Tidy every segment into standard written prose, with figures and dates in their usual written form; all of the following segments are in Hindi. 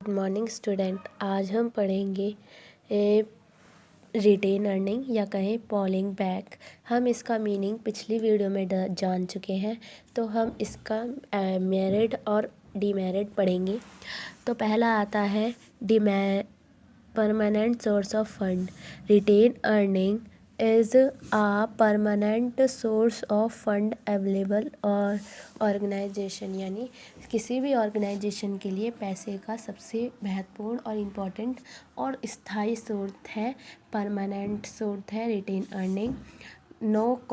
Good morning student. आज हम पढ़ेंगे रिटेन अर्निंग या कहें फॉलिंग बैक। हम इसका मीनिंग पिछली वीडियो में जान चुके हैं, तो हम इसका मेरिट और डीमेरिट पढ़ेंगे। तो पहला आता है permanent source of fund. Retained earning is a permanent source of fund available और ऑर्गेनाइजेशन, यानी किसी भी ऑर्गेनाइजेशन के लिए पैसे का सबसे महत्वपूर्ण और इम्पॉर्टेंट और स्थायी स्रोत है, परमानेंट स्रोत है retained earning. Not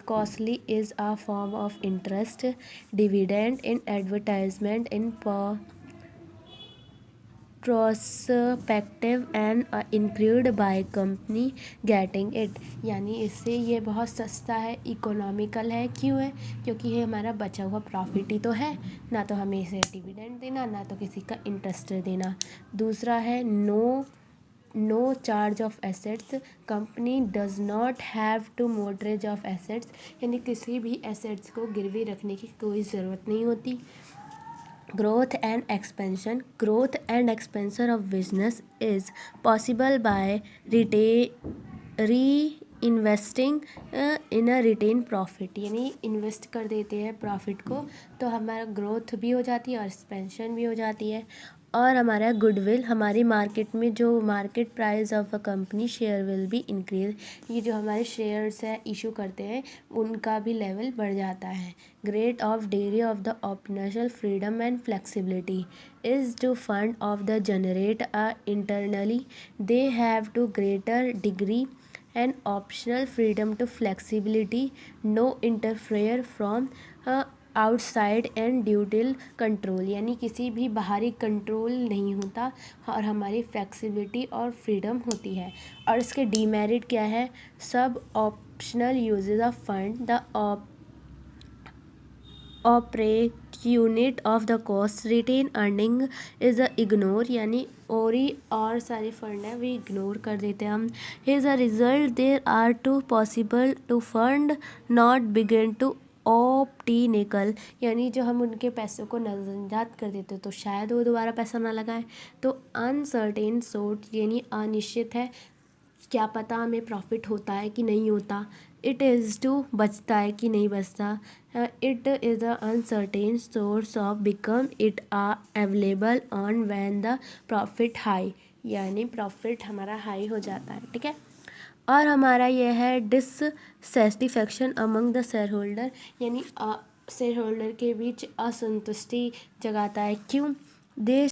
costly is a form of interest, dividend in advertisement in prospective and include by company getting it, यानी इससे ये बहुत सस्ता है, इकोनॉमिकल है। क्यों है? क्योंकि ये हमारा बचा हुआ प्रॉफिट ही तो है, ना तो हमें इसे डिविडेंड देना, ना तो किसी का इंटरेस्ट देना। दूसरा है no charge of assets. Company does not have to mortgage of assets, यानी किसी भी एसेट्स को गिरवी रखने की कोई ज़रूरत नहीं होती। Growth and expansion of business is possible by reinvesting in a retained profit, यानी इन्वेस्ट कर देते हैं प्रॉफिट को, तो हमारा ग्रोथ भी हो जाती है और एक्सपेंशन भी हो जाती है। और हमारा गुडविल, हमारी मार्केट में जो market price of a company share will be increase, ये जो हमारे शेयर्स है इशू करते हैं उनका भी लेवल बढ़ जाता है। Great of degree of the operational freedom and flexibility is to fund of the generate internally, they have to greater degree and optional freedom to flexibility, no interfere from outside and ductile control, यानी किसी भी बाहरी कंट्रोल नहीं होता और हमारी फ्लेक्सिबिलिटी और फ्रीडम होती है। और इसके डीमेरिट क्या है? सब optional uses of fund, the operate unit of the cost, retained earning is a ignore, यानी और सारे फंड हैं वे इग्नोर कर देते हैं हम। Is a result there are two possible to fund not begin to optical, यानी जो हम उनके पैसों को नज़रअंदाज कर देते तो शायद वो दोबारा पैसा ना लगाए। तो अनसर्टेन सोर्स, यानी अनिश्चित है, क्या पता हमें प्रॉफिट होता है कि नहीं होता। इट इज़ टू बचता है कि नहीं बचता। It is a uncertain source of become it available on when the profit high, यानी प्रॉफिट हमारा हाई हो जाता है। ठीक है। और हमारा यह है dissatisfaction among the share holder, यानी शेयर होल्डर के बीच असंतुष्टि जगाता है। क्यों? दे